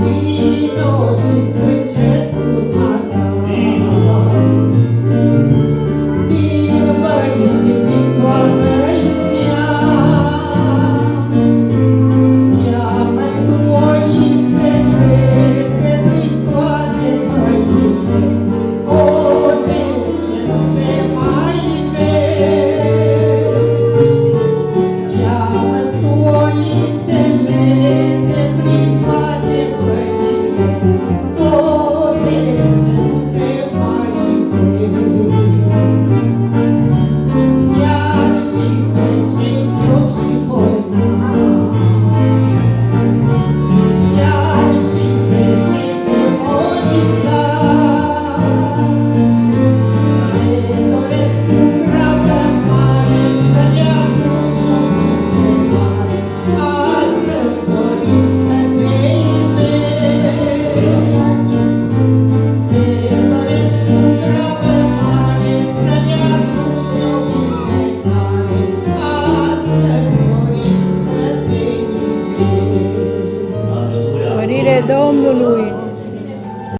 Vino și strângeți lumea. Din băi și din toată lumea, cheamă-ți tu oițele de prin toate băile. O, de ce nu te mai vezi? Cheamă-ți tu oițele de prin toate băile. O, de ce nu te mai vezi? Chiar și pe cei șchiopi și bolnavi, chiar și pe cei demonizați, le doresc cu grabă mare să dea cruce mare. Astăzi dorim să te iubim. Le doresc cu grabă mare să dea cruce mare. Astăzi dorim să te iubim. Mărire Domnului!